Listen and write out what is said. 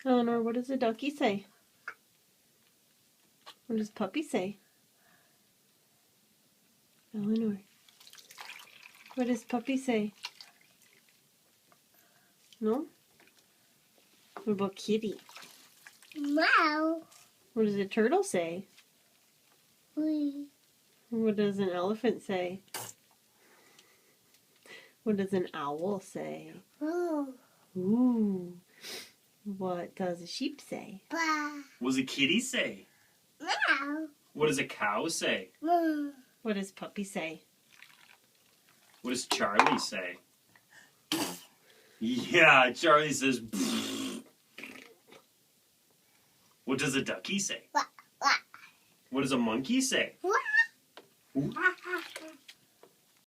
Eleanor, what does a ducky say? What does puppy say? Eleanor, what does puppy say? No? What about kitty? Meow. What does a turtle say? Wee. What does an elephant say? What does an owl say? Ooh. Ooh. What does a sheep say? Bah. What does a kitty say? Meow. What does a cow say? Moo. What does puppy say? What does Charlie say? Yeah, Charlie says. What does a ducky say? Wah, wah. What does a monkey say? Wah. Ooh.